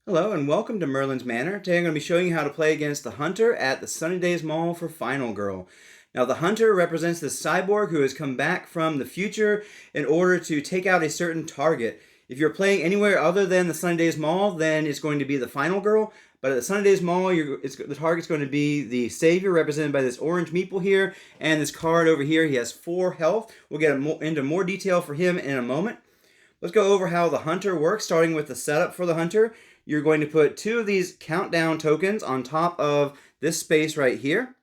Hello and welcome to Merlin's Manor. Today I'm going to be showing you how to play against the Hunter at the Sunnydaze Mall for Final Girl. Now the Hunter represents the cyborg who has come back from the future in order to take out a certain target. If you're playing anywhere other than the Sunnydaze Mall, then it's going to be the Final Girl. But at the Sunnydaze Mall, the target's going to be the Savior, represented by this orange meeple here, and this card over here. He has 4 health. We'll get into more detail for him in a moment. Let's go over how the Hunter works, starting with the setup for the Hunter. You're going to put 2 of these countdown tokens on top of this space right here.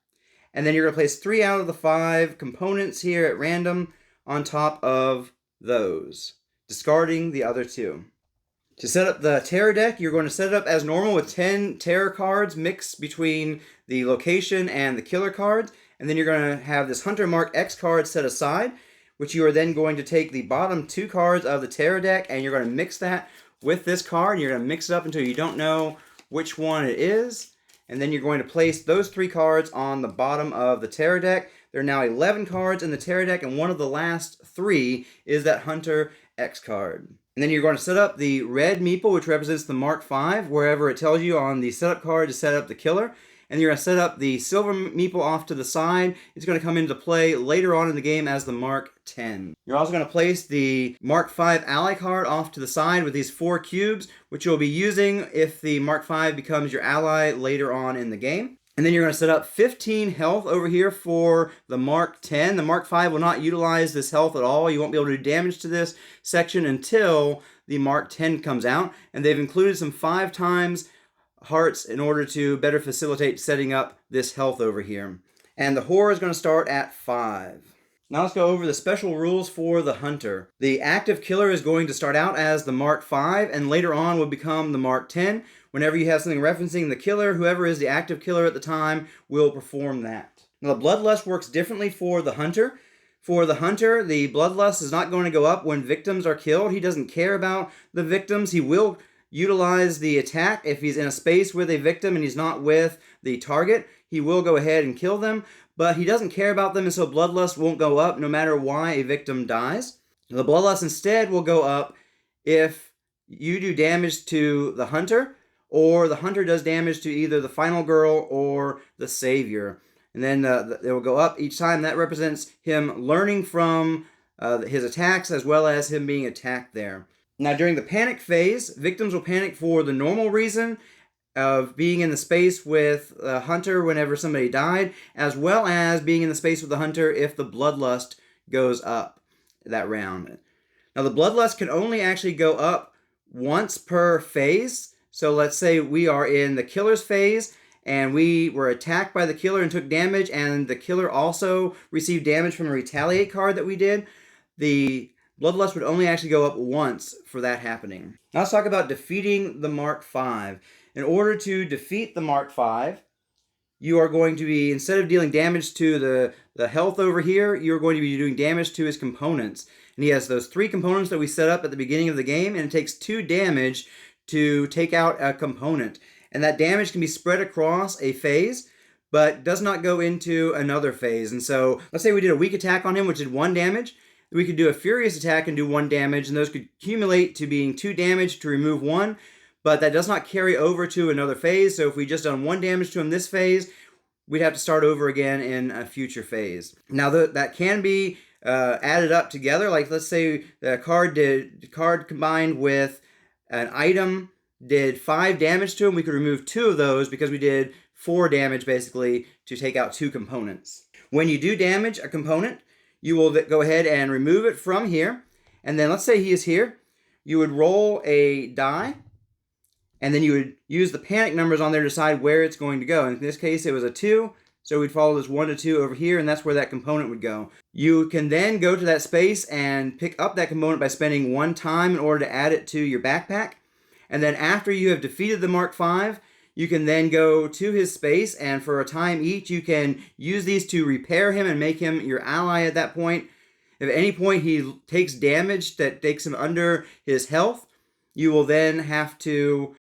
And then you're going to place 3 out of the 5 components here at random on top of those, discarding the other 2. To set up the terror deck, you're going to set it up as normal with 10 terror cards mixed between the location and the killer cards. And then you're going to have this Hunter Mark X card set aside, which you are then going to take the bottom 2 cards of the terror deck and you're going to mix that with this card. You're going to mix it up until you don't know which one it is. And then you're going to place those 3 cards on the bottom of the terror deck. There are now 11 cards in the terror deck, and one of the last 3 is that Hunter X card. And then you're going to set up the red meeple, which represents the Mark V, wherever it tells you on the setup card to set up the killer. And you're going to set up the silver meeple off to the side. It's going to come into play later on in the game as the Mark X. You're also going to place the Mark V ally card off to the side with these 4 cubes, which you'll be using if the Mark V becomes your ally later on in the game. And then you're going to set up 15 health over here for the Mark X. The Mark V will not utilize this health at all. You won't be able to do damage to this section until the Mark X comes out. And they've included some 5 times hearts in order to better facilitate setting up this health over here. And the horror is going to start at 5. Now let's go over the special rules for the Hunter. The active killer is going to start out as the Mark V and later on will become the Mark X. Whenever you have something referencing the killer, whoever is the active killer at the time will perform that. Now the Bloodlust works differently for the Hunter. For the Hunter, the Bloodlust is not going to go up when victims are killed. He doesn't care about the victims. He will utilize the attack if he's in a space with a victim and he's not with the target. He will go ahead and kill them, but he doesn't care about them, and so Bloodlust won't go up no matter why a victim dies. The Bloodlust instead will go up if you do damage to the Hunter, or the Hunter does damage to either the Final Girl or the Savior. And then it will go up each time. That represents him learning from his attacks as well as him being attacked there. Now, during the panic phase, victims will panic for the normal reason of being in the space with the Hunter whenever somebody died, as well as being in the space with the Hunter if the Bloodlust goes up that round. Now, the Bloodlust can only actually go up once per phase. So let's say we are in the killer's phase, and we were attacked by the killer and took damage, and the killer also received damage from a retaliate card that we did. The Bloodlust would only actually go up once for that happening. Now let's talk about defeating the Mark V. In order to defeat the Mark V, you are going to be, instead of dealing damage to the health over here, you're going to be doing damage to his components. And he has those 3 components that we set up at the beginning of the game, and it takes 2 damage to take out a component. And that damage can be spread across a phase, but does not go into another phase. And so, let's say we did a weak attack on him, which did 1 damage. We could do a furious attack and do 1 damage, and those could accumulate to being 2 damage to remove 1, but that does not carry over to another phase. So if we just done 1 damage to him this phase, we'd have to start over again in a future phase. Now that can be added up together. Like let's say the card combined with an item did 5 damage to him. We could remove 2 of those because we did 4 damage basically to take out 2 components. When you do damage a component, you will go ahead and remove it from here. And then let's say he is here. You would roll a die. And then you would use the panic numbers on there to decide where it's going to go. In this case, it was a 2. So we'd follow this 1 to 2 over here. And that's where that component would go. You can then go to that space and pick up that component by spending 1 time in order to add it to your backpack. And then after you have defeated the Mark V, you can then go to his space, and for a time each, you can use these to repair him and make him your ally at that point. If at any point he takes damage that takes him under his health, you will then have to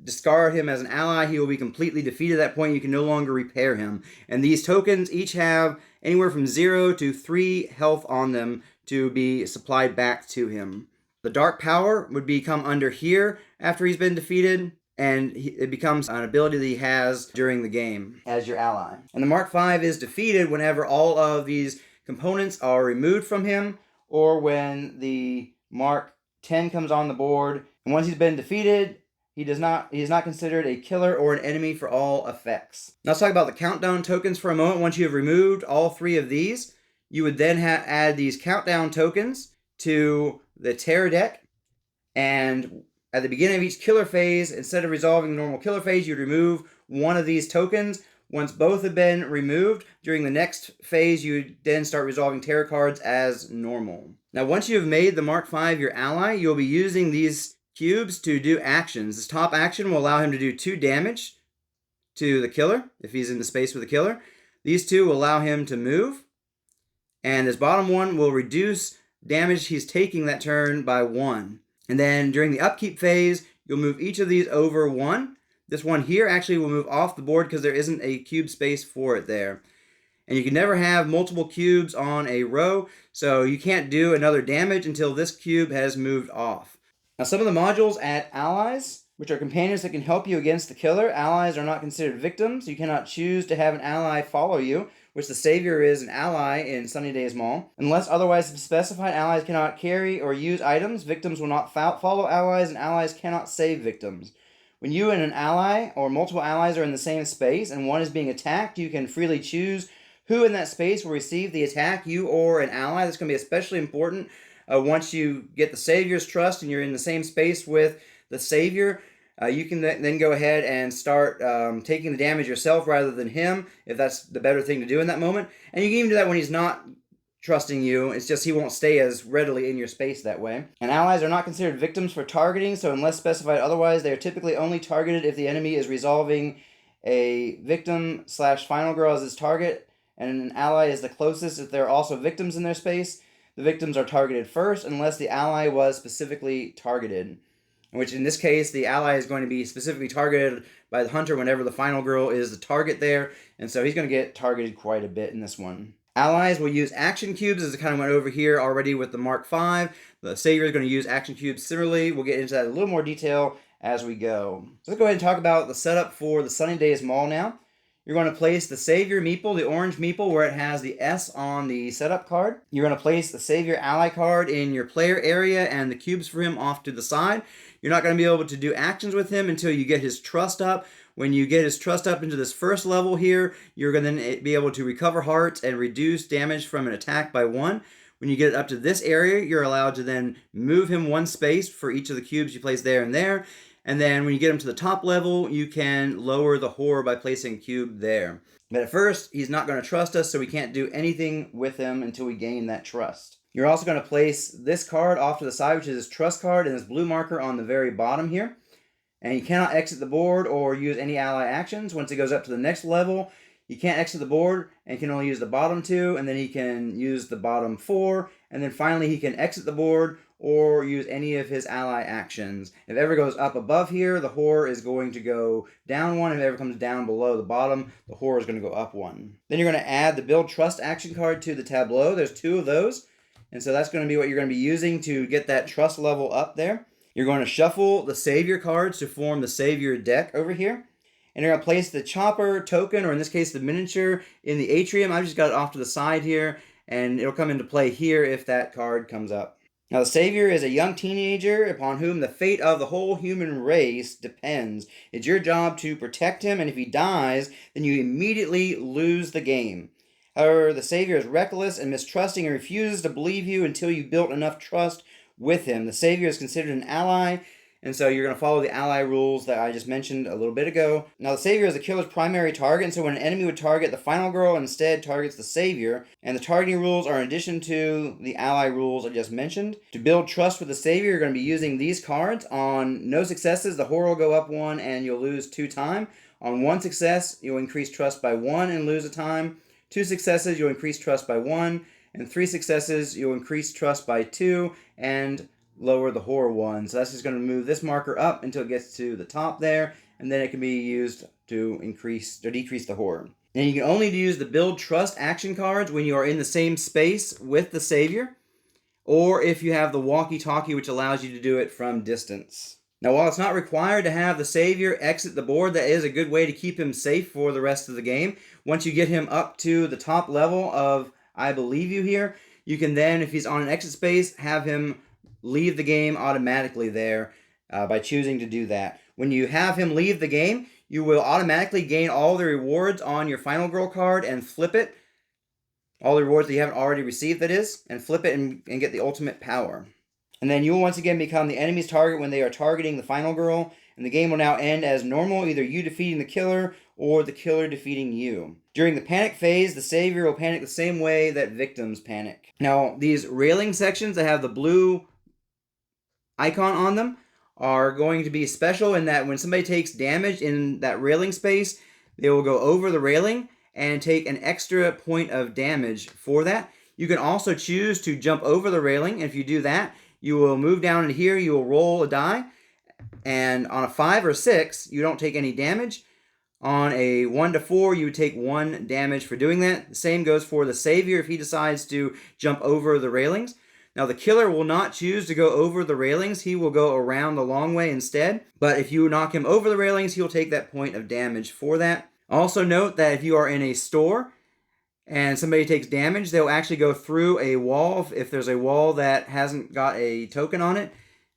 discard him as an ally. He will be completely defeated at that point. You can no longer repair him. And these tokens each have anywhere from 0 to 3 health on them to be supplied back to him. The dark power would become under here after he's been defeated. and it becomes an ability that he has during the game as your ally. And the Mark V is defeated whenever all of these components are removed from him, or when the Mark X comes on the board. And once he's been defeated, he is not considered a killer or an enemy for all effects. Now let's talk about the countdown tokens for a moment. Once you have removed all three of these, you would then add these countdown tokens to the terror deck, and at the beginning of each killer phase, instead of resolving the normal killer phase, you'd remove one of these tokens. Once both have been removed, during the next phase, you then start resolving terror cards as normal. Now, once you have made the Mark V your ally, you'll be using these cubes to do actions. This top action will allow him to do 2 damage to the killer, if he's in the space with the killer. These 2 will allow him to move. And this bottom one will reduce damage he's taking that turn by 1. And then during the upkeep phase, you'll move each of these over 1. This one here actually will move off the board because there isn't a cube space for it there. And you can never have multiple cubes on a row, so you can't do another damage until this cube has moved off. Now, some of the modules add allies, which are companions that can help you against the killer. Allies are not considered victims. You cannot choose to have an ally follow you, which the Savior is an ally in Sunnydaze Mall. Unless otherwise specified, allies cannot carry or use items. Victims will not follow allies, and allies cannot save victims. When you and an ally or multiple allies are in the same space and one is being attacked, you can freely choose who in that space will receive the attack, you or an ally. That's going to be especially important once you get the Savior's trust and you're in the same space with the Savior. You can then go ahead and start taking the damage yourself rather than him, if that's the better thing to do in that moment. And you can even do that when he's not trusting you. It's just he won't stay as readily in your space that way. And allies are not considered victims for targeting, so unless specified otherwise, they are typically only targeted if the enemy is resolving a victim/final girl as its target, and an ally is the closest if there are also victims in their space. The victims are targeted first unless the ally was specifically targeted, which in this case, the ally is going to be specifically targeted by the hunter whenever the final girl is the target there, and so he's going to get targeted quite a bit in this one. Allies will use action cubes, as I kind of went over here already with the Mark V. The Savior is going to use action cubes similarly. We'll get into that in a little more detail as we go. So let's go ahead and talk about the setup for the Sunnydaze Mall now. You're going to place the Savior meeple, the orange meeple, where it has the S on the setup card. You're going to place the Savior ally card in your player area and the cubes for him off to the side. You're not going to be able to do actions with him until you get his trust up. When you get his trust up into this first level here, you're going to then be able to recover hearts and reduce damage from an attack by 1. When you get it up to this area, you're allowed to then move him 1 space for each of the cubes you place there and there. And then when you get him to the top level, you can lower the horror by placing a cube there. But at first, he's not going to trust us, so we can't do anything with him until we gain that trust. You're also going to place this card off to the side, which is his trust card, and this blue marker on the very bottom here. And you cannot exit the board or use any ally actions. Once it goes up to the next level, you can't exit the board and can only use the bottom 2, and then he can use the bottom 4, and then finally he can exit the board or use any of his ally actions. If it ever goes up above here, the horror is going to go down 1. If it ever comes down below the bottom, the horror is going to go up 1. Then you're going to add the Build Trust action card to the tableau. There's 2 of those, and so that's going to be what you're going to be using to get that trust level up there. You're going to shuffle the Savior cards to form the Savior deck over here. And you're going to place the Chopper token, or in this case the miniature, in the atrium. I've just got it off to the side here, and it'll come into play here if that card comes up. Now, the Savior is a young teenager upon whom the fate of the whole human race depends. It's your job to protect him, and if he dies, then you immediately lose the game. However, the Savior is reckless and mistrusting and refuses to believe you until you built enough trust with him. The Savior is considered an ally, and so you're going to follow the ally rules that I just mentioned a little bit ago. Now, the Savior is the killer's primary target, and so when an enemy would target the final girl, instead targets the Savior. And the targeting rules are in addition to the ally rules I just mentioned. To build trust with the Savior, you're going to be using these cards. On no successes, the horror will go up 1 and you'll lose 2 time. On 1 success, you'll increase trust by 1 and lose a time. 2 successes, you'll increase trust by 1. And 3 successes, you'll increase trust by 2 and lower the horror 1. So that's just going to move this marker up until it gets to the top there, and then it can be used to increase or decrease the horror. And you can only use the Build Trust action cards when you are in the same space with the Savior, or if you have the walkie-talkie, which allows you to do it from distance. Now, while it's not required to have the Savior exit the board, that is a good way to keep him safe for the rest of the game. Once you get him up to the top level of I Believe You here, you can then, if he's on an exit space, have him leave the game automatically there by choosing to do that. When you have him leave the game, you will automatically gain all the rewards on your Final Girl card and flip it. All the rewards that you haven't already received, that is, and flip it and get the ultimate power. And then you will once again become the enemy's target when they are targeting the Final Girl, and the game will now end as normal, either you defeating the killer or the killer defeating you. During the panic phase, the Savior will panic the same way that victims panic. Now, these railing sections that have the blue icon on them are going to be special in that when somebody takes damage in that railing space, they will go over the railing and take an extra point of damage for that. You can also choose to jump over the railing, and if you do that, you will move down into here, you will roll a die, and on a 5 or 6, you don't take any damage. On a 1 to 4, you would take 1 damage for doing that. The same goes for the Savior if he decides to jump over the railings. Now, the killer will not choose to go over the railings. He will go around the long way instead. But if you knock him over the railings, he'll take that point of damage for that. Also note that if you are in a store and somebody takes damage, they'll actually go through a wall if there's a wall that hasn't got a token on it.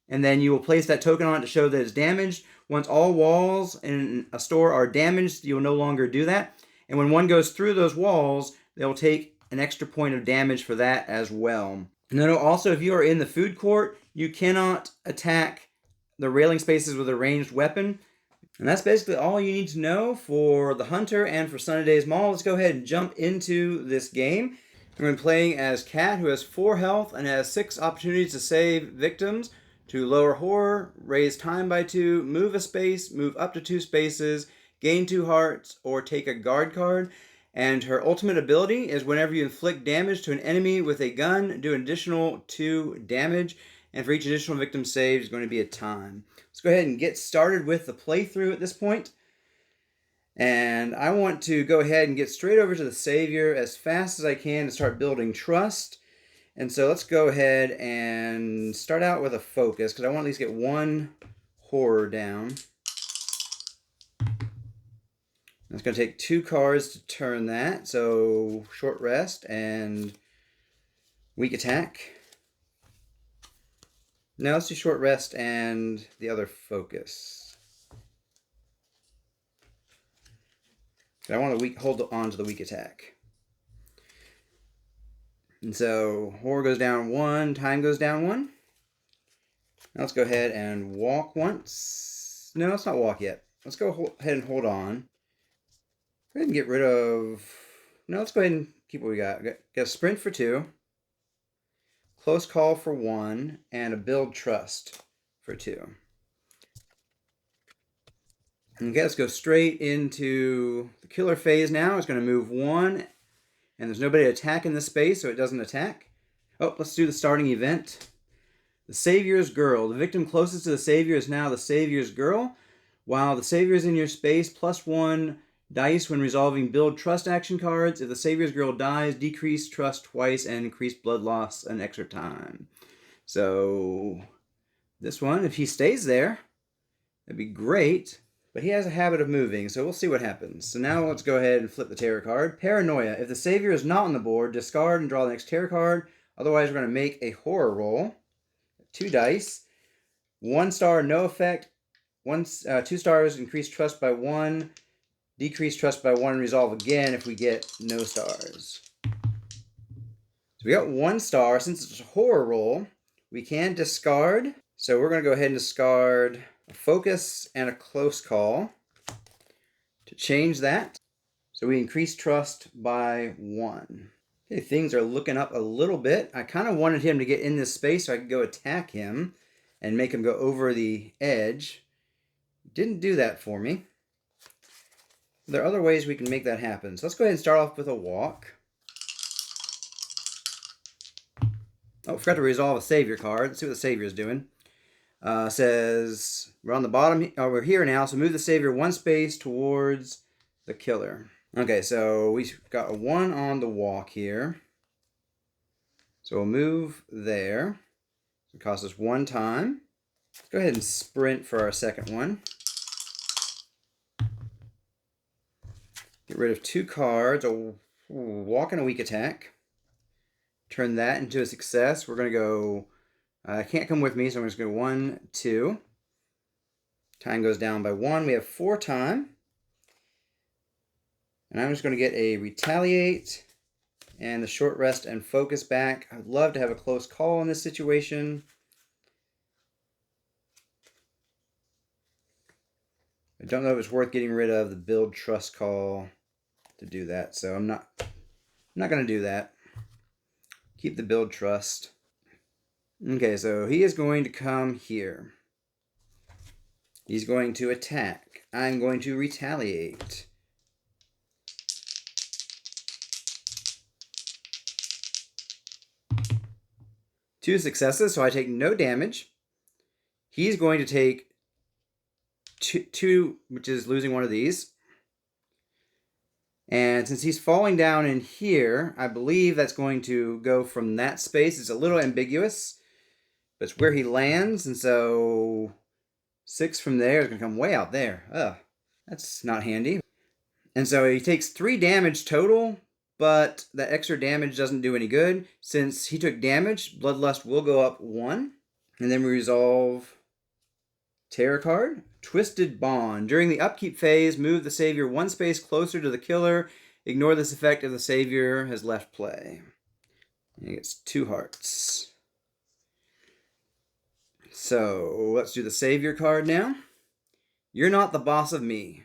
And then you will place that token on it to show that it's damaged. Once all walls in a store are damaged, you will no longer do that. And when one goes through those walls, they'll take an extra point of damage for that as well. And then also, if you are in the food court, you cannot attack the railing spaces with a ranged weapon. And that's basically all you need to know for the Hunter and for Sunnydaze Mall. Let's go ahead and jump into this game. I'm going to be playing as Cat, who has 4 health and has 6 opportunities to save victims, to lower horror, raise time by 2, move a space, move up to 2 spaces, gain 2 hearts, or take a guard card. And her ultimate ability is whenever you inflict damage to an enemy with a gun, do an additional 2 damage. And for each additional victim saved is going to be a time. Let's go ahead and get started with the playthrough at this point. And I want to go ahead and get straight over to the Savior as fast as I can to start building trust. And so let's go ahead and start out with a focus, because I want to at least get 1 horror down. It's going to take 2 cards to turn that. So short rest and weak attack. Now let's do short rest and the other focus. I want to hold on to the weak attack. And so horror goes down 1, time goes down 1. Now let's go ahead and walk once. No, let's not walk yet. Let's go ahead and hold on. Go ahead and get rid of... No, let's go ahead and keep what we got. Got a sprint for 2. Close call for 1. And a build trust for 2. Okay, let's go straight into the killer phase now. It's going to move 1. And there's nobody attacking this space, so it doesn't attack. Oh, let's do the starting event. The Savior's Girl. The victim closest to the Savior is now the Savior's Girl. While the Savior is in your space, +1 dice when resolving build trust action cards. If the Savior's Girl dies, decrease trust twice and increase blood loss an extra time. So this one, if he stays there, that'd be great. But he has a habit of moving, so we'll see what happens. So now let's go ahead and flip the terror card. Paranoia. If the Savior is not on the board, discard and draw the next terror card. Otherwise, we're going to make a horror roll. 2 dice. 1 star, no effect. 2 stars, increase trust by 1. Decrease trust by 1 and resolve again if we get no stars. So we got 1 star. Since it's a horror roll, we can discard. So we're going to go ahead and discard a focus and a close call to change that. So we increase trust by 1. Okay, things are looking up a little bit. I kind of wanted him to get in this space so I could go attack him and make him go over the edge. Didn't do that for me. There are other ways we can make that happen. So let's go ahead and start off with a walk. Oh, forgot to resolve a Savior card. Let's see what the Savior is doing. Says we're on the bottom. Oh, we're here now, so move the Savior 1 space towards the killer. Okay, so we've got a 1 on the walk here. So we'll move there. It costs us 1 time. Let's go ahead and sprint for our second one. Get rid of 2 cards. A walk and a weak attack. Turn that into a success. We're going to go... can't come with me, so I'm just going to go 1, 2. Time goes down by 1. We have 4 time. And I'm just going to get a retaliate and the short rest and focus back. I'd love to have a close call in this situation. I don't know if it's worth getting rid of the build trust call to do that, so I'm not going to do that. Keep the build trust. Okay, so he is going to come here. He's going to attack. I'm going to retaliate. Two successes, so I take no damage. He's going to take two, which is losing one of these. And since he's falling down in here, I believe that's going to go from that space. It's a little ambiguous, but it's where he lands, and so 6 from there is going to come way out there. Ugh, that's not handy. And so he takes 3 damage total, but that extra damage doesn't do any good. Since he took damage, Bloodlust will go up 1. And then we resolve Terror card. Twisted Bond. During the upkeep phase, move the savior 1 space closer to the killer. Ignore this effect if the savior has left play. And he gets 2 hearts. So let's do the savior card now. You're not the boss of me.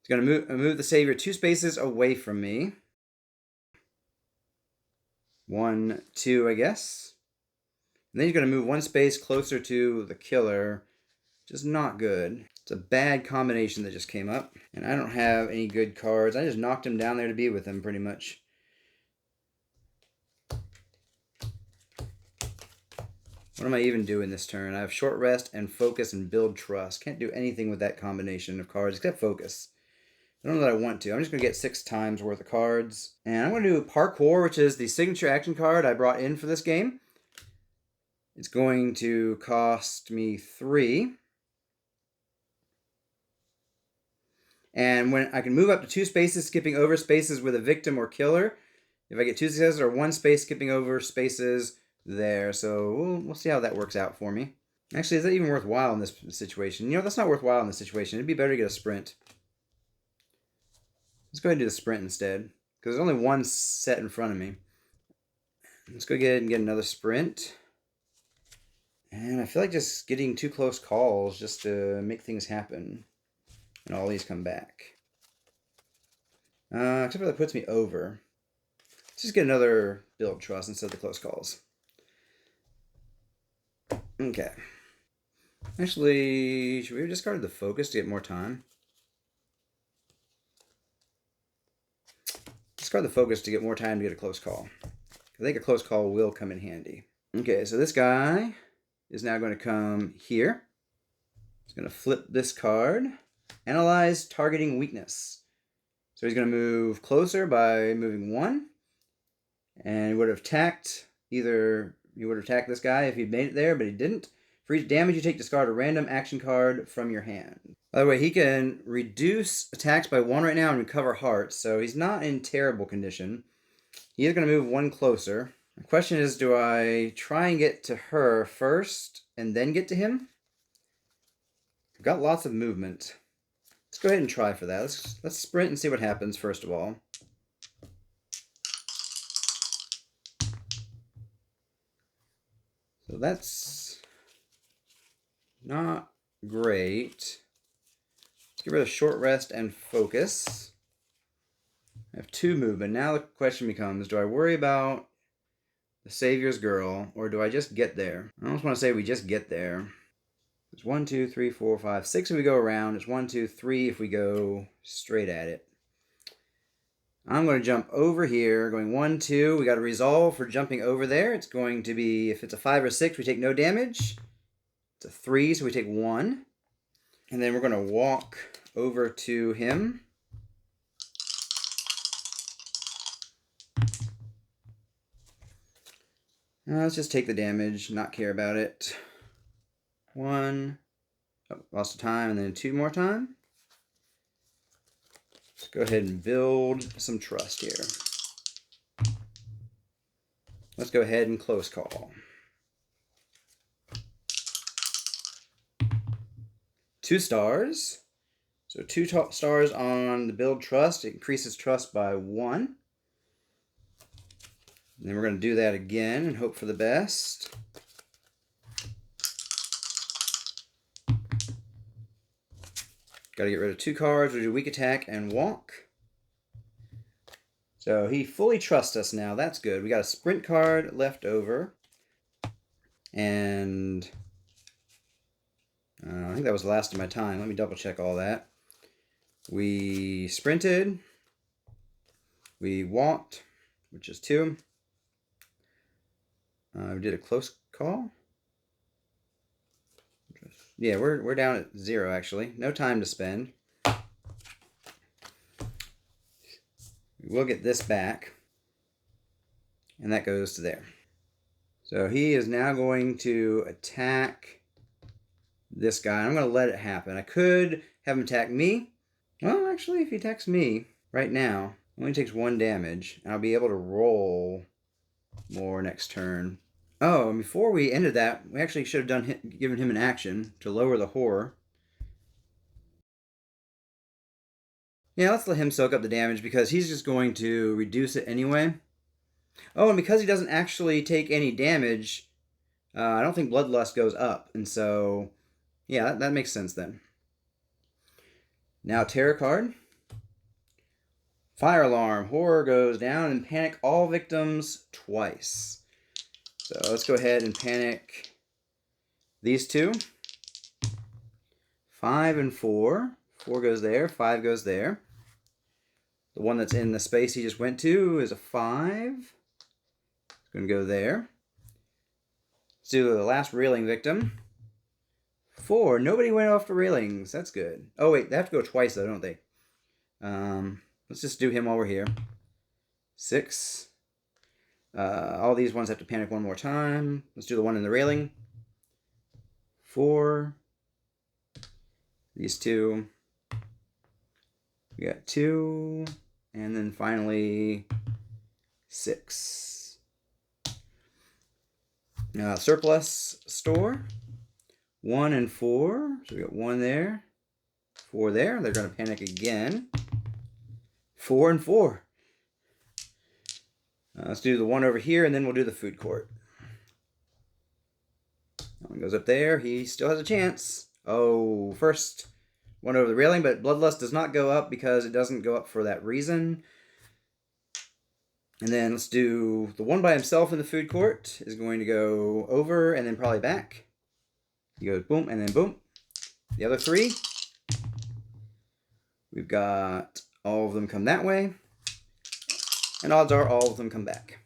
It's going to move the savior 2 spaces away from me. 1, 2, I guess. And then he's going to move 1 space closer to the killer. Just not good. It's a bad combination that just came up. And I don't have any good cards. I just knocked him down there to be with him, pretty much. What am I even doing this turn? I have short rest and focus and build trust. Can't do anything with that combination of cards except focus. I don't know that I want to. I'm just going to get 6 times worth of cards. And I'm going to do Parkour, which is the signature action card I brought in for this game. It's going to cost me 3. And when I can move up to 2 spaces, skipping over spaces with a victim or killer. If I get 2 successes or 1 space, skipping over spaces there. So we'll see how that works out for me. Actually, is that even worthwhile in this situation? You know, that's not worthwhile in this situation. It'd be better to get a sprint. Let's go ahead and do the sprint instead, because there's only 1 set in front of me. Let's go ahead and get another sprint. And I feel like just getting 2 close calls just to make things happen. And all these come back. Except for that puts me over. Let's just get another build trust instead of the close calls. Okay. Actually, should we have discarded the focus to get more time? Discard the focus to get more time to get a close call. I think a close call will come in handy. Okay, so this guy is now going to come here. He's going to flip this card. Analyze targeting weakness. So he's going to move closer by moving 1. And he would have attacked this guy if he'd made it there, but he didn't. For each damage you take, discard a random action card from your hand. By the way, he can reduce attacks by 1 right now and recover hearts, so he's not in terrible condition. He is going to move 1 closer. The question is, do I try and get to her first and then get to him? I've got lots of movement. Let's go ahead and try for that. Let's sprint and see what happens first of all. So that's not great. Let's get rid of short rest and focus. I have 2 movement. Now the question becomes, do I worry about the Savior's Girl, or do I just get there? I almost want to say we just get there. It's 1, 2, 3, 4, 5, 6 if we go around. It's 1, 2, 3 if we go straight at it. I'm going to jump over here, going 1, 2. We got to resolve for jumping over there. It's going to be, if it's a 5 or 6, we take no damage. It's a 3, so we take 1. And then we're going to walk over to him. Let's just take the damage, not care about it. 1. Oh, lost a time, and then 2 more time. Let's go ahead and build some trust here. Let's go ahead and close call. 2 stars. So 2 stars on the build trust. It increases trust by 1. And then we're going to do that again and hope for the best. Got to get rid of 2 cards. We'll do weak attack and walk. So he fully trusts us now. That's good. We got a sprint card left over. And I think that was the last of my time. Let me double check all that. We sprinted. We walked, which is 2. We did a close call. Yeah, we're down at 0 actually. No time to spend. We'll get this back. And that goes to there. So he is now going to attack this guy. I'm going to let it happen. I could have him attack me. Well, actually, if he attacks me right now, it only takes 1 damage. And I'll be able to roll more next turn. Oh, and before we ended that, we actually should have given him an action to lower the horror. Yeah, let's let him soak up the damage because he's just going to reduce it anyway. Oh, and because he doesn't actually take any damage, I don't think Bloodlust goes up. And so, yeah, that makes sense then. Now, Terror card. Fire alarm. Horror goes down and panic all victims twice. So let's go ahead and panic these 2. 5 and 4. 4 goes there. 5 goes there. The one that's in the space he just went to is a 5. It's going to go there. Let's do the last railing victim. 4. Nobody went off the railings. That's good. Oh, wait. They have to go twice, though, don't they? Let's just do him while we're here. 6. All these ones have to panic 1 more time. Let's do the one in the railing. 4. These 2. We got 2. And then finally 6. Surplus store. 1 and 4. So we got 1 there. 4 there. They're going to panic again. 4 and 4. Let's do the one over here, and then we'll do the food court. That one goes up there. He still has a chance. Oh, first one over the railing, but Bloodlust does not go up because it doesn't go up for that reason. And then let's do the one by himself in the food court is going to go over and then probably back. He goes boom and then boom. The other 3, we've got all of them come that way. And odds are all of them come back.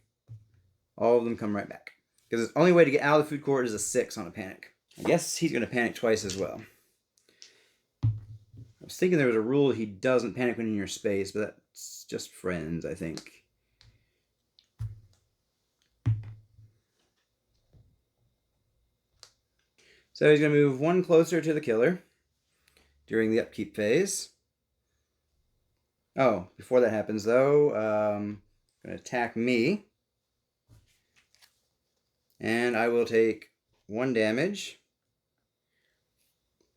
All of them come right back. Because the only way to get out of the food court is a 6 on a panic. I guess he's going to panic twice as well. I was thinking there was a rule he doesn't panic when in your space, but that's just friends, I think. So he's going to move 1 closer to the killer during the upkeep phase. Oh, before that happens, though, going to attack me. And I will take 1 damage.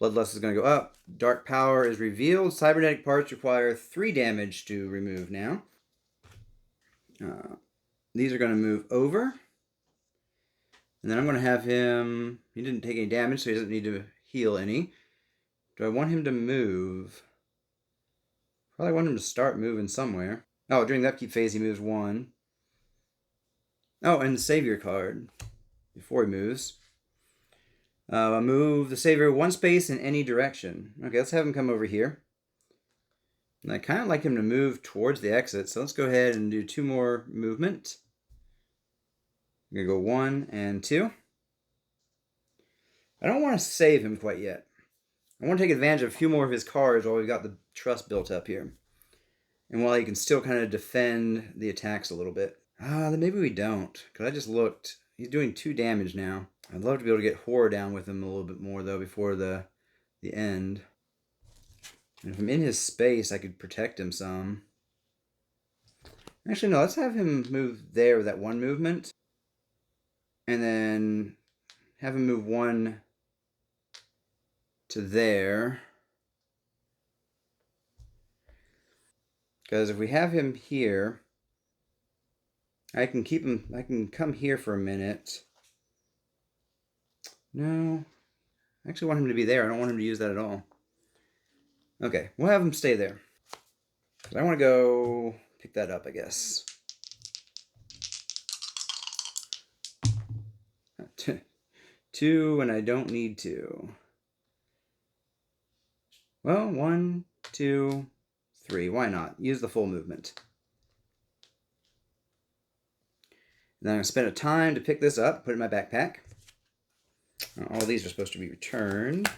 Bloodlust is going to go up. Dark power is revealed. Cybernetic parts require 3 damage to remove now. These are going to move over. And then I'm going to have him... He didn't take any damage, so he doesn't need to heal any. Do I want him to move? Probably want him to start moving somewhere. Oh, during the upkeep phase, he moves 1. Oh, and the Savior card before he moves. Move the Savior 1 space in any direction. Okay, let's have him come over here. And I kind of like him to move towards the exit, so let's go ahead and do 2 more movement. I'm going to go 1 and 2. I don't want to save him quite yet. I want to take advantage of a few more of his cards while we've got the trust built up here. And while he can still kind of defend the attacks a little bit. Then maybe we don't. Because I just looked. He's doing 2 damage now. I'd love to be able to get horror down with him a little bit more, though, before the end. And if I'm in his space, I could protect him some. Actually, no, let's have him move there with that one movement. And then have him move one to there. Because if we have him here, I can keep him, I can come here for a minute. No, I actually want him to be there. I don't want him to use that at all. Okay, we'll have him stay there. I want to go pick that up, I guess. Two, and I don't need to. Well, 1, 2, 3. Why not? Use the full movement. And then I'm going to spend a time to pick this up, put it in my backpack. All these are supposed to be returned.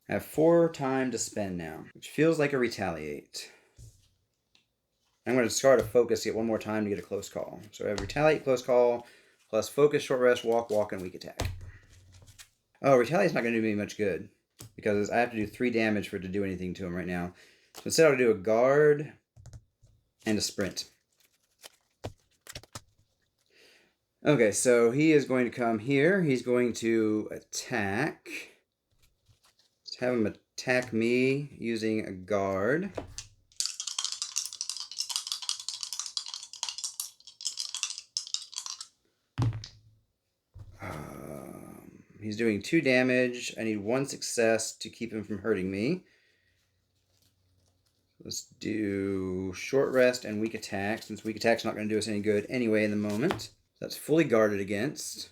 I have 4 time to spend now, which feels like a retaliate. I'm going to discard a focus to get one more time to get a close call. So I have retaliate, close call, plus focus, short rest, walk, walk, and weak attack. Oh, retaliate's not going to do me much good, because I have to do 3 damage for it to do anything to him right now. So instead I'll do a guard and a sprint. Okay, so he is going to come here. He's going to attack. Let's have him attack me using a guard. He's doing 2 damage. I need 1 success to keep him from hurting me. Let's do short rest and weak attack, since weak attack's not going to do us any good anyway in the moment. That's fully guarded against.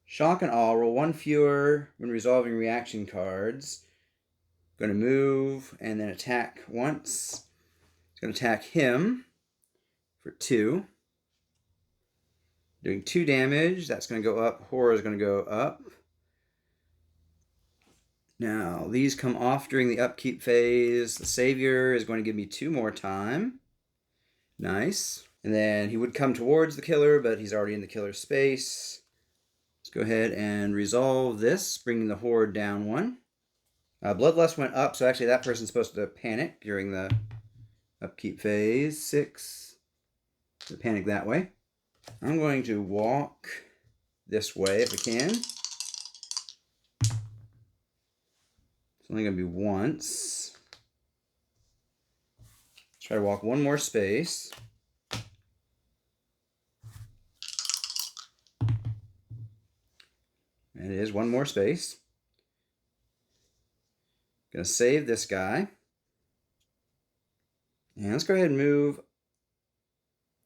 Shock and awe. Roll 1 fewer when resolving reaction cards. Going to move and then attack once. It's going to attack him for 2. Doing 2 damage. That's going to go up. Horror is going to go up. Now, these come off during the upkeep phase. The Savior is going to give me 2 more time. Nice. And then he would come towards the killer, but he's already in the killer's space. Let's go ahead and resolve this, bringing the horde down 1. Bloodlust went up, so actually that person's supposed to panic during the upkeep phase. 6. So panic that way. I'm going to walk this way if I can. It's only going to be once. Try to walk 1 more space. And it is 1 more space. Gonna save this guy. And let's go ahead and move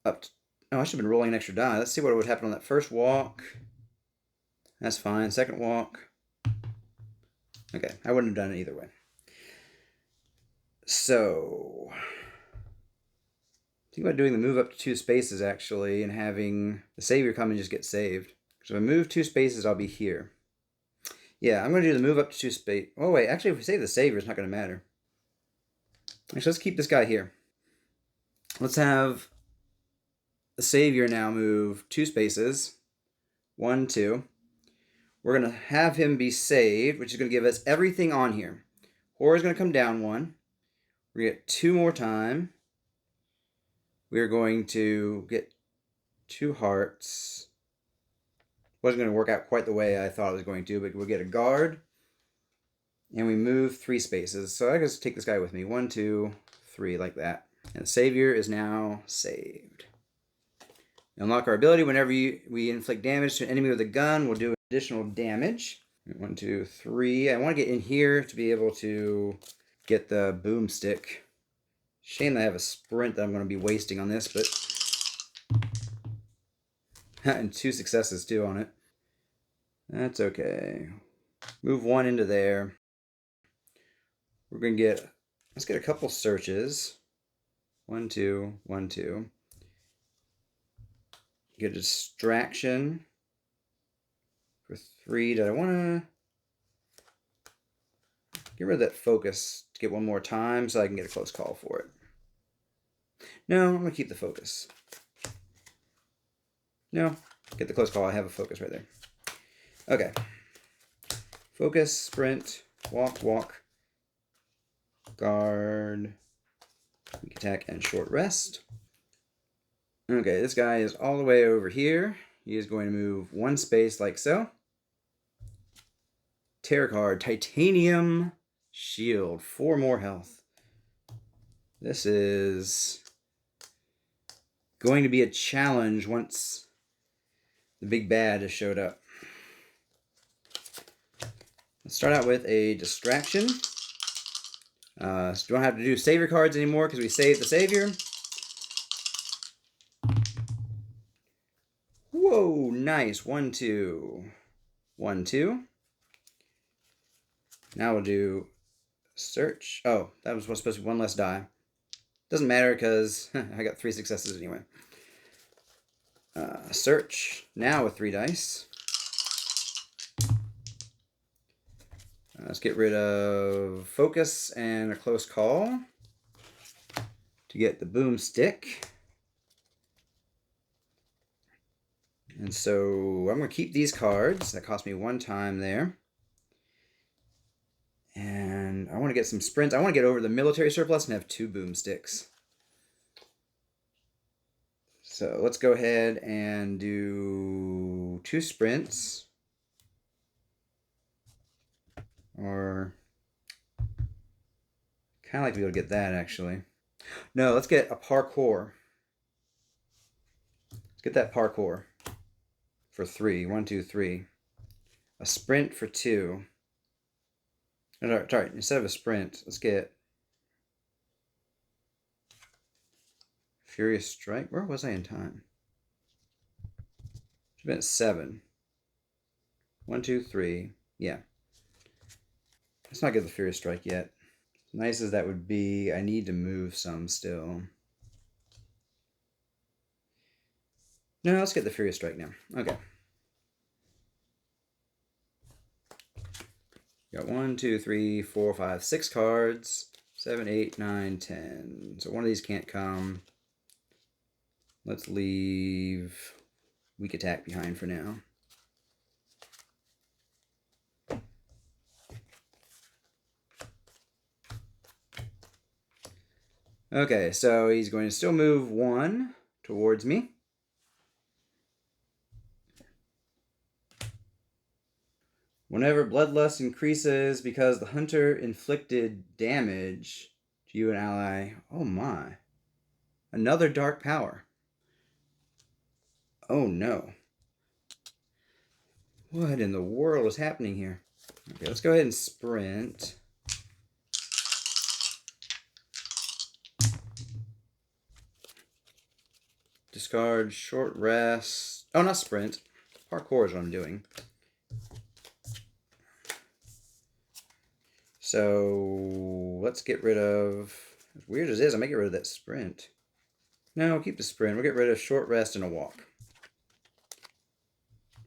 up. Oh, I should have been rolling an extra die. Let's see what would happen on that first walk. That's fine. Second walk. Okay, I wouldn't have done it either way. So, think about doing the move up to 2 spaces, actually, and having the Savior come and just get saved. So if I move 2 spaces, I'll be here. Yeah, I'm going to do the move up to 2 space. Oh, wait, actually, if we save the Savior, it's not going to matter. Actually, let's keep this guy here. Let's have the Savior now move 2 spaces. 1, 2. We're going to have him be saved, which is going to give us everything on here. Horror is going to come down 1. We're going to get 2 more time. We're going to get 2 hearts. Wasn't going to work out quite the way I thought it was going to, but we'll get a guard. And we move 3 spaces. So I guess take this guy with me. 1, 2, 3, like that. And the Savior is now saved. Unlock our ability. Whenever we inflict damage to an enemy with a gun, we'll do additional damage. 1, 2, 3. I want to get in here to be able to get the boomstick. Shame that I have a sprint that I'm going to be wasting on this, but... and 2 successes, too, on it. That's okay. Move 1 into there. We're going to get... let's get a couple searches. 1, 2, 1, 2. Get a distraction for 3. Did I want to get rid of that focus to get 1 more time so I can get a close call for it? No, I'm going to keep the focus. No, get the close call. I have a focus right there. Okay. Focus, sprint, walk, walk, guard, weak attack, and short rest. Okay, this guy is all the way over here. He is going to move one space like so. Terror card, Titanium Shield, 4 more health. This is going to be a challenge once the big bad has showed up. Let's start out with a distraction. So you don't have to do savior cards anymore because we saved the savior. Whoa, nice. 1, 2. 1, 2. Now we'll do search. Oh, that was supposed to be 1 less die. Doesn't matter because I got 3 successes anyway. Search. Now with 3 dice. Let's get rid of focus and a close call to get the boomstick. And so I'm going to keep these cards. That cost me 1 time there. And I want to get some sprints. I want to get over the military surplus and have 2 boomsticks. So let's go ahead and do 2 sprints. Or kind of like to be able to get that, actually. No, let's get a parkour. Let's get that parkour for 3. 1, 2, 3. A sprint for 2. Sorry, instead of a sprint, let's get Furious Strike. Where was I in time? Should have been at 7. 1, 2, 3. Yeah. Let's not get the Furious Strike yet. As nice as that would be, I need to move some still. No, let's get the Furious Strike now. Okay. Got 1, 2, 3, 4, 5, 6 cards. 7, 8, 9, 10. So one of these can't come. Let's leave weak attack behind for now. Okay, so he's going to still move 1 towards me. Whenever bloodlust increases because the hunter inflicted damage to you and ally. Oh my. Another dark power. Oh no. What in the world is happening here? Okay, let's go ahead and sprint. Discard, short rest. Oh, not sprint. Parkour is what I'm doing. So let's get rid of, as weird as it is, I might get rid of that sprint. No, we'll keep the sprint. We'll get rid of short rest and a walk.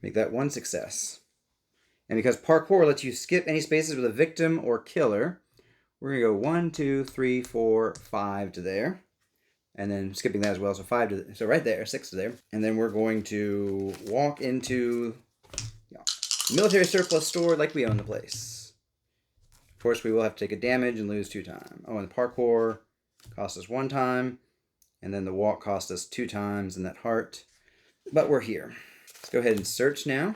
Make that 1 success. And because parkour lets you skip any spaces with a victim or killer, we're going to go 1, 2, 3, 4, 5 to there. And then skipping that as well, so 5 to, so right there, 6 to there. And then we're going to walk into military surplus store like we own the place. Of course, we will have to take a damage and lose 2 times. Oh, and the parkour cost us 1 time. And then the walk cost us 2 times and that heart. But we're here. Let's go ahead and search now.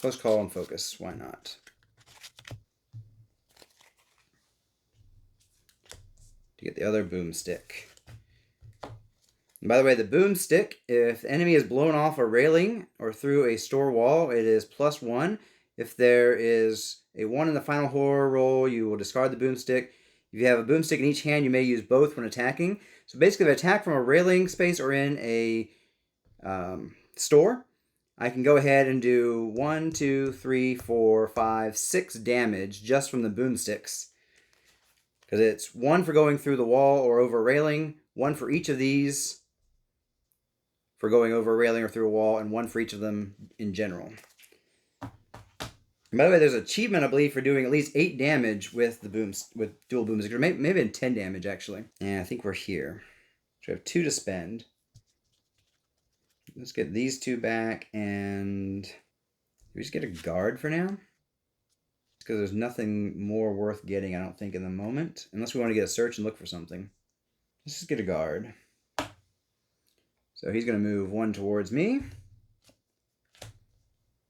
Close call and focus. Why not? To get the other boomstick. And by the way, the boomstick, if the enemy is blown off a railing or through a store wall, it is +1. If there is a 1 in the final horror roll, you will discard the boomstick. If you have a boomstick in each hand, you may use both when attacking. So basically, if I attack from a railing space or in a store, I can go ahead and do 1, 2, 3, 4, 5, 6 damage just from the boomsticks. Because it's 1 for going through the wall or over a railing, 1 for each of these for going over a railing or through a wall, and 1 for each of them in general. And by the way, there's an achievement, I believe, for doing at least 8 damage with the booms, with dual boomstick, or maybe 10 damage actually. And I think we're here. So we have 2 to spend. Let's get these 2 back, and we just get a guard for now, because there's nothing more worth getting, I don't think, in the moment, unless we want to get a search and look for something. Let's just get a guard. So he's going to move 1 towards me.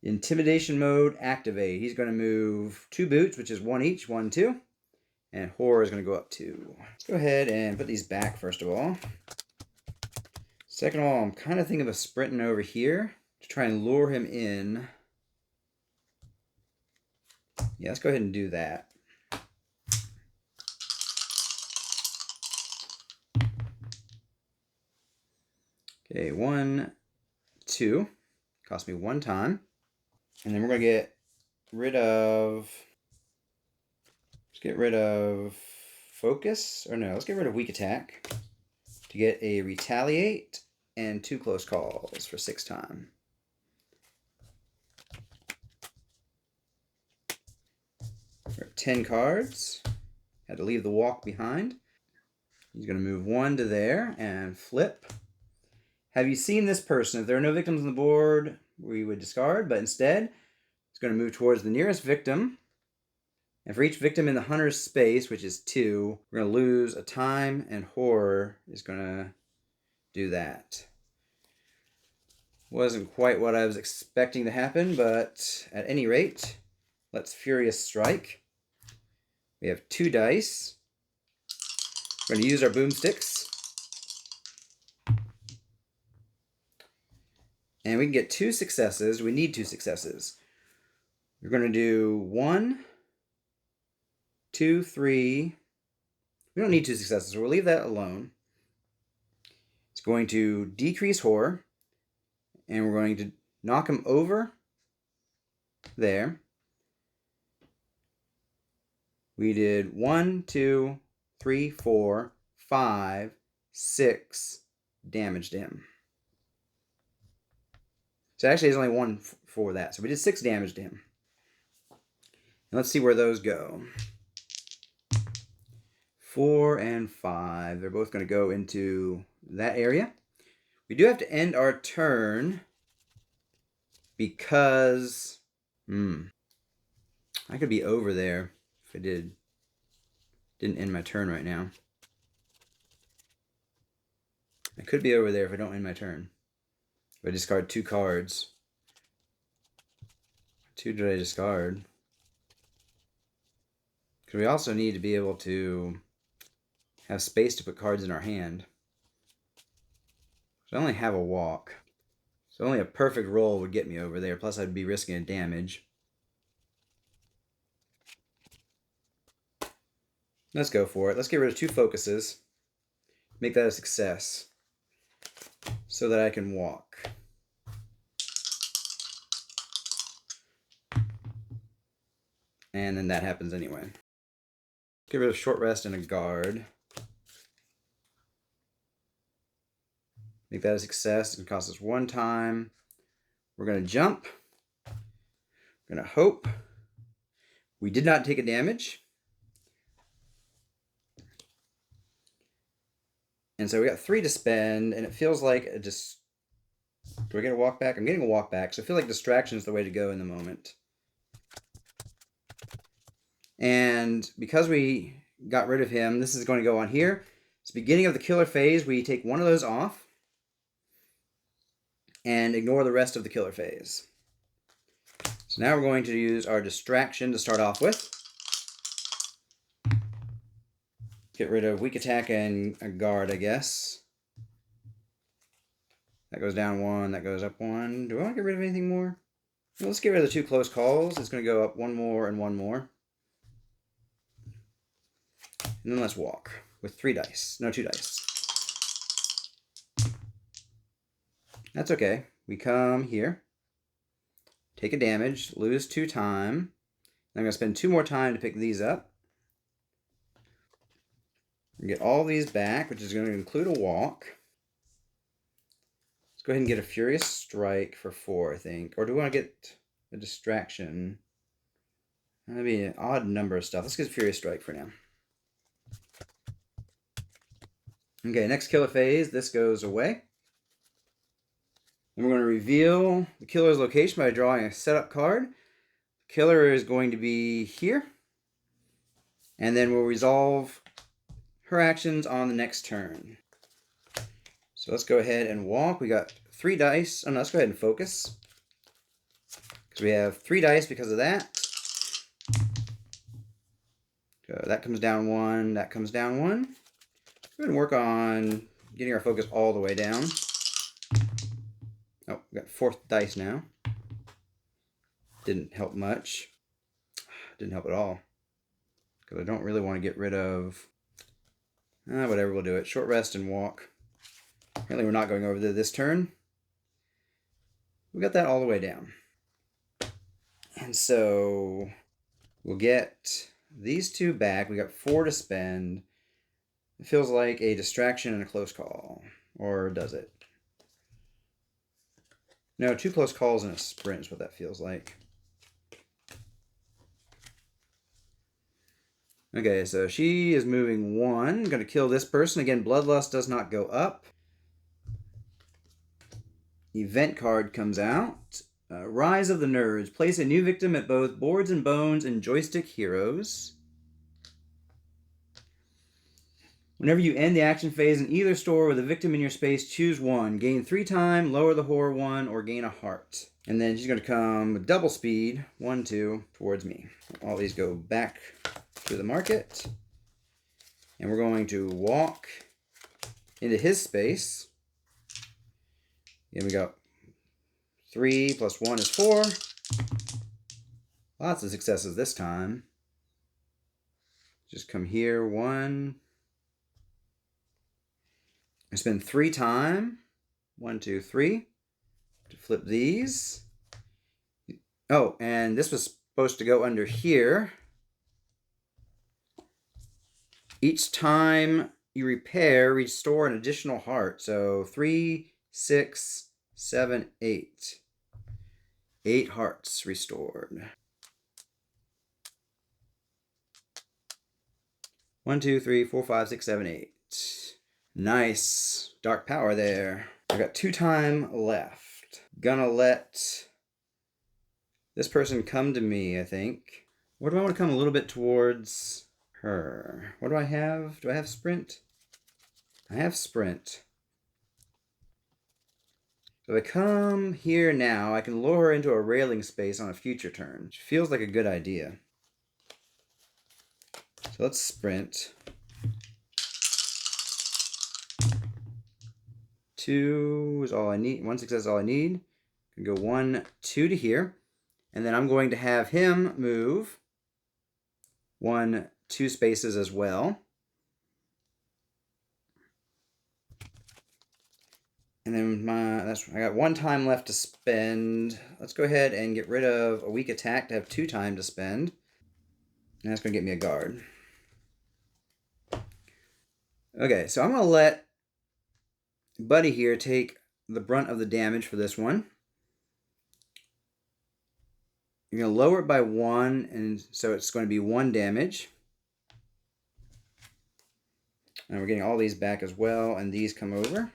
Intimidation mode, activate. He's going to move 2 boots, which is 1 each, 1, 2. And horror is going to go up 2. Let's go ahead and put these back, first of all. Second of all, I'm kind of thinking of sprinting over here to try and lure him in. Yeah, let's go ahead and do that. Okay, 1, 2. Cost me 1 time. And then we're going to get rid of... Let's get rid of focus. Or no, let's get rid of weak attack to get a retaliate and 2 close calls for 6 time. We're at 10 cards. Had to leave the walk behind. He's going to move 1 to there and flip. Have you seen this person? If there are no victims on the board, we would discard, but instead, it's going to move towards the nearest victim. And for each victim in the hunter's space, which is 2, we're going to lose a time, and horror is going to do that. Wasn't quite what I was expecting to happen, but at any rate, let's Furious Strike. We have 2 dice. We're going to use our boomsticks. And we can get 2 successes. We need 2 successes. We're going to do 1, 2, 3. We don't need 2 successes, so we'll leave that alone. It's going to decrease horror. And we're going to knock him over there. We did 1, 2, 3, 4, 5, 6 damage to him. So actually there's only 1 for that. So we did 6 damage to him. And let's see where those go. 4 and 5. They're both going to go into that area. We do have to end our turn because I could be over there if I didn't end my turn right now. I could be over there if I don't end my turn. If I discard 2 cards. 2 did I discard? Because we also need to be able to have space to put cards in our hand. So I only have a walk. So only a perfect roll would get me over there. Plus I'd be risking a damage. Let's go for it. Let's get rid of 2 focuses. Make that a success. So that I can walk. And then that happens anyway. Get rid of short rest and a guard. Make that a success. It's going to cost us 1 time. We're going to jump. We're going to hope. We did not take a damage. And so we got 3 to spend, and it feels like do I get a walk back? I'm getting a walk back, so I feel like distraction is the way to go in the moment. And because we got rid of him, this is going to go on here. It's the beginning of the killer phase. We take 1 of those off and ignore the rest of the killer phase. So now we're going to use our distraction to start off with. Get rid of weak attack and a guard, I guess. That goes down 1, that goes up 1. Do I want to get rid of anything more? Well, let's get rid of the 2 close calls. It's going to go up 1 more and 1 more. And then let's walk with 3 dice. No, 2 dice. That's okay. We come here. Take a damage. Lose 2 time. I'm going to spend 2 more time to pick these up. Get all these back, which is going to include a walk. Let's go ahead and get a Furious Strike for 4, I think. Or do we want to get a distraction? That'd be an odd number of stuff. Let's get Furious Strike for now. Okay, next killer phase. This goes away. And we're going to reveal the killer's location by drawing a setup card. The killer is going to be here. And then we'll resolve her actions on the next turn. So let's go ahead and walk. We got 3 dice. Oh, no, let's go ahead and focus. Because we have 3 dice because of that. So that comes down 1. That comes down 1. Go ahead and work on getting our focus all the way down. Oh, we got 4th dice now. Didn't help much. Didn't help at all. Because I don't really want to get rid of... whatever, we'll do it. Short rest and walk. Apparently we're not going over there this turn. We got that all the way down. And so we'll get these 2 back. We got 4 to spend. It feels like a distraction and a close call. Or does it? No, 2 close calls and a sprint is what that feels like. Okay, so she is moving 1. Going to kill this person. Again, Bloodlust does not go up. Event card comes out. Rise of the Nerds. Place a new victim at both Boards and Bones and Joystick Heroes. Whenever you end the action phase in either store with a victim in your space, choose 1. Gain 3 time, lower the horror 1, or gain a heart. And then she's going to come with double speed, 1, 2, towards me. All these go back to the market. And we're going to walk into his space. And we got 3 plus 1 is 4. Lots of successes this time. Just come here, 1. I spend 3 time. 1, 2, 3. To flip these. Oh, and this was supposed to go under here. Each time you repair, restore an additional heart. So 3, 6, 7, 8. 8 hearts restored. 1, 2, 3, 4, 5, 6, 7, 8. Nice. Dark power there. I got 2 time left. Gonna let this person come to me, I think. Where do I want to come? A little bit towards her. What do I have? Do I have sprint? I have sprint. So if I come here now, I can lure her into a railing space on a future turn, which feels like a good idea. So let's sprint. 2 is all I need. 1 success is all I need. I can go 1, 2 to here. And then I'm going to have him move 1, 2 spaces as well. And then I got 1 time left to spend. Let's go ahead and get rid of a weak attack to have 2 time to spend. And that's going to get me a guard. Okay, so I'm going to let Buddy here take the brunt of the damage for this one. You're going to lower it by 1, and so it's going to be 1 damage. And we're getting all these back as well, and these come over.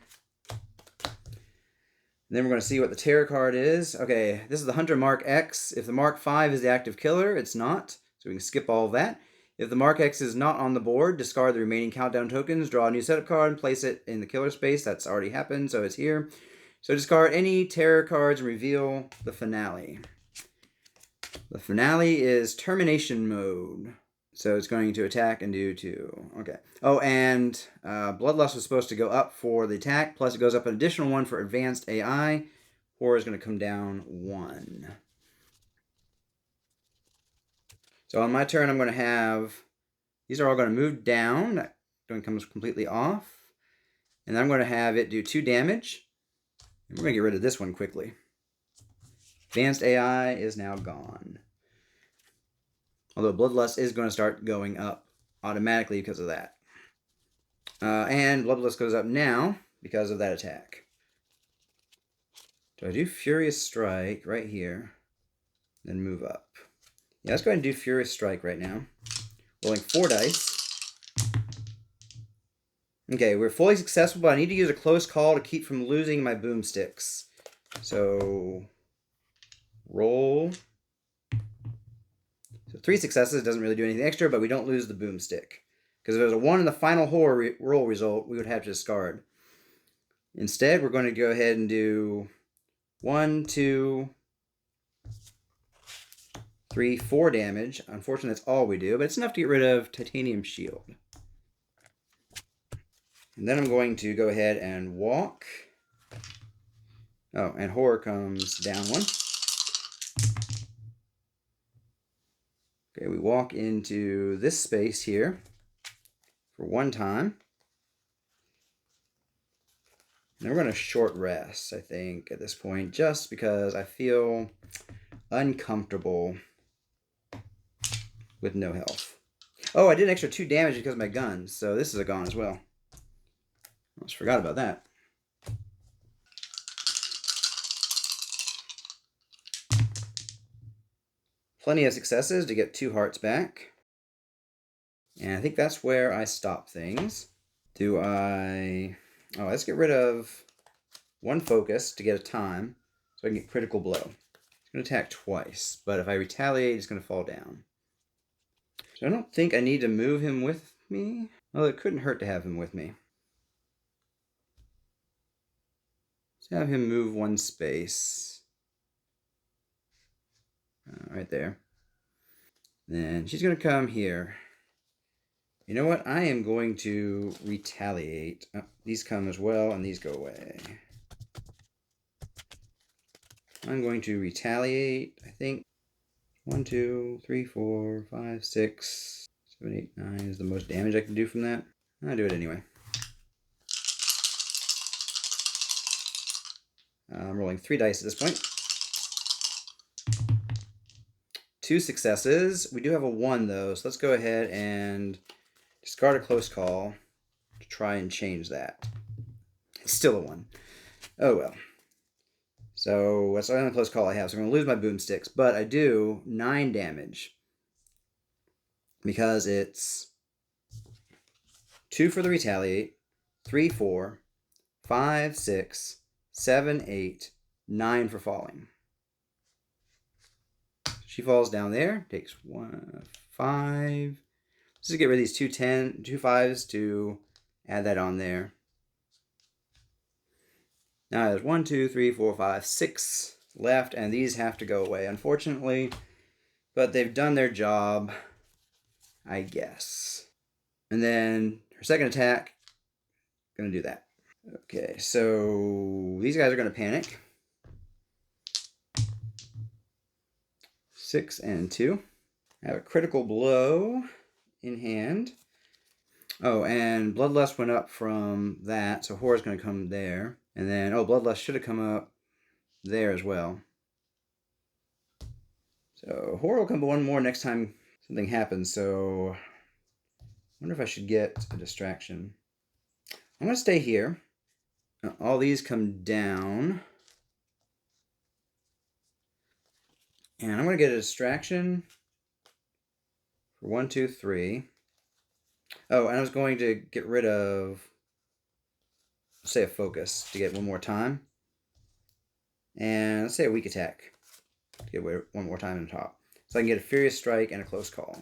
Then we're going to see what the terror card is. Okay, this is the Hunter Mark X. If the Mark 5 is the active killer, it's not. So we can skip all of that. If the Mark X is not on the board, discard the remaining countdown tokens, draw a new setup card, and place it in the killer space. That's already happened, so it's here. So discard any terror cards and reveal the finale. The finale is termination mode. So it's going to attack and do 2. Okay. Oh, and Bloodlust was supposed to go up for the attack, plus it goes up an additional 1 for advanced AI. Horror is going to come down 1. So on my turn, I'm going to have... These are all going to move down. That one comes completely off. And I'm going to have it do 2 damage. And we're going to get rid of this one quickly. Advanced AI is now gone. Although Bloodlust is going to start going up automatically because of that. And Bloodlust goes up now because of that attack. Do I do Furious Strike right here? Then move up. Yeah, let's go ahead and do Furious Strike right now. Rolling 4 dice. Okay, we're fully successful, but I need to use a close call to keep from losing my boomsticks. So, roll. So 3 successes doesn't really do anything extra, but we don't lose the boomstick. Because if there's a 1 in the final roll result, we would have to discard. Instead, we're going to go ahead and do 1, 2, 3, 4 damage. Unfortunately, that's all we do, but it's enough to get rid of Titanium Shield. And then I'm going to go ahead and walk. Oh, and Horror comes down 1. Okay, we walk into this space here for 1 time. And we're going to short rest, I think, at this point, just because I feel uncomfortable with no health. Oh, I did an extra 2 damage because of my guns, so this is a gone as well. Almost forgot about that. Plenty of successes to get 2 hearts back. And I think that's where I stop things. Do I... Oh, let's get rid of 1 focus to get a time, so I can get critical blow. It's going to attack twice, but if I retaliate, it's going to fall down. So I don't think I need to move him with me. Well, it couldn't hurt to have him with me. Let's have him move 1 space. Right there. Then she's going to come here. You know what? I am going to retaliate. Oh, these come as well, and these go away. I'm going to retaliate, I think. 1, 2, 3, 4, 5, 6, 7, 8, 9 is the most damage I can do from that. I'll do it anyway. I'm rolling 3 dice at this point. 2 successes. We do have a 1 though, so let's go ahead and discard a close call to try and change that. It's still a 1. Oh well. So that's the only close call I have. So I'm going to lose my boomsticks, but I do 9 damage because it's 2 for the retaliate, 3, 4, 5, 6, 7, 8, 9 for falling. She falls down there, takes 1, 5. Let's just get rid of these 2 5s to add that on there. Now there's 1, 2, 3, 4, 5, 6 left, and these have to go away, unfortunately. But they've done their job, I guess. And then her second attack, gonna do that. Okay, so these guys are gonna panic. 6 and 2. I have a critical blow in hand. Oh, and Bloodlust went up from that, so Horror's gonna come there. And then, oh, Bloodlust should have come up there as well. So Horror will come 1 more next time something happens, so I wonder if I should get a distraction. I'm going to stay here. All these come down. And I'm going to get a distraction for 1, 2, 3. Oh, and I was going to get rid of, say, a focus to get 1 more time. And let's say a weak attack to get 1 more time on top. So I can get a Furious Strike and a Close Call.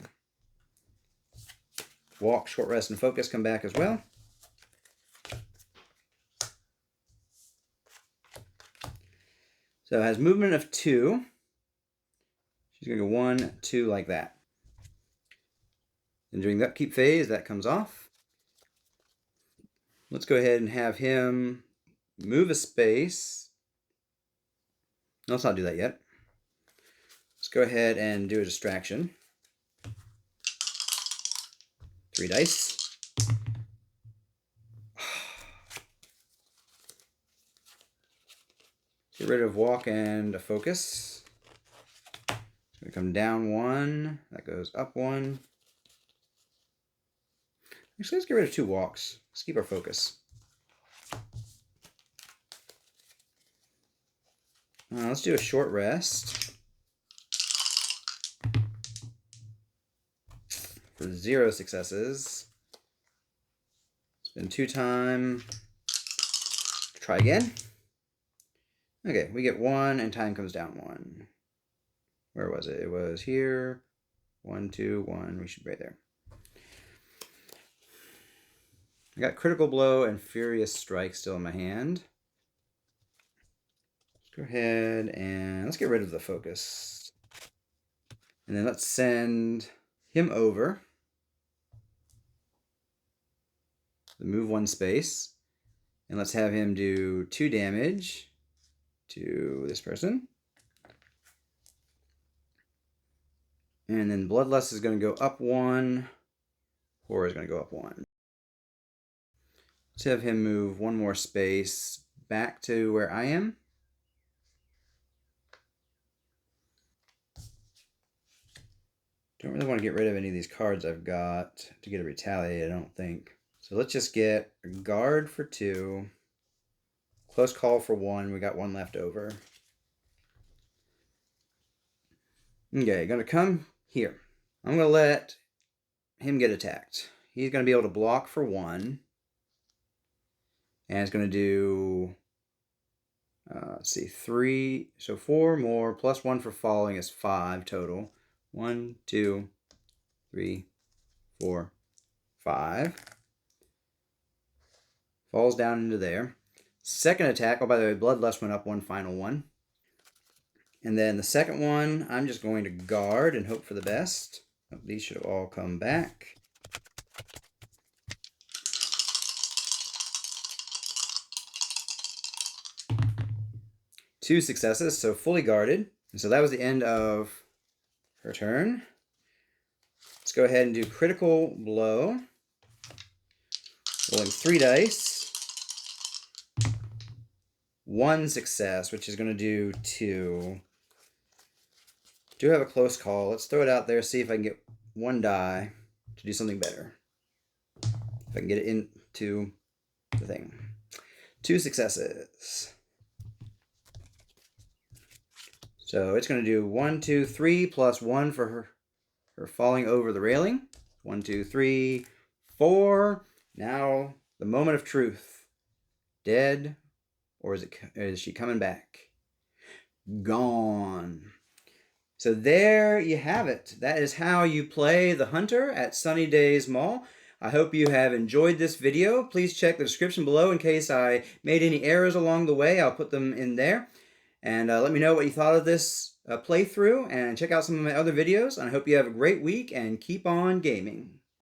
Walk, Short Rest, and Focus come back as well. So it has movement of 2. She's going to go 1, 2 like that. And during the upkeep phase, that comes off. Let's go ahead and have him move a space. No, let's not do that yet. Let's go ahead and do a distraction. 3 dice. Get rid of walk and a focus. It's going to come down 1. That goes up 1. Actually, let's get rid of 2 walks. Let's keep our focus. Let's do a short rest. for 0 successes. Spend 2 time. Try again. Okay, we get 1 and time comes down 1. Where was it? It was here. 1, 2, 1. We should be right there. I got Critical Blow and Furious Strike still in my hand. Let's go ahead and let's get rid of the focus. And then let's send him over. Move 1 space. And let's have him do 2 damage to this person. And then Bloodlust is going to go up 1. Horror is going to go up 1. Let's have him move 1 more space back to where I am. Don't really want to get rid of any of these cards I've got to get a retaliate, I don't think. So let's just get a guard for 2. Close call for 1. We got 1 left over. Okay, gonna come here. I'm gonna let him get attacked. He's gonna be able to block for 1. And it's gonna do, let's see, 3, so 4 more, plus 1 for falling is 5 total. 1, 2, 3, 4, 5. Falls down into there. Second attack, oh, by the way, Bloodlust went up 1 final 1. And then the second one, I'm just going to guard and hope for the best. Oh, these should all come back. Two successes, so fully guarded. And so that was the end of her turn. Let's go ahead and do Critical Blow. Rolling 3 dice. 1 success, which is going to do 2. Do have a close call. Let's throw it out there, see if I can get 1 die to do something better. If I can get it into the thing. 2 successes. So it's going to do 1, 2, 3 plus 1 for her falling over the railing. 1, 2, 3, 4. Now the moment of truth. Dead, or is she coming back? Gone. So there you have it. That is how you play the Hunter at Sunnydaze Mall. I hope you have enjoyed this video. Please check the description below in case I made any errors along the way. I'll put them in there. And let me know what you thought of this playthrough, and check out some of my other videos. And I hope you have a great week and keep on gaming.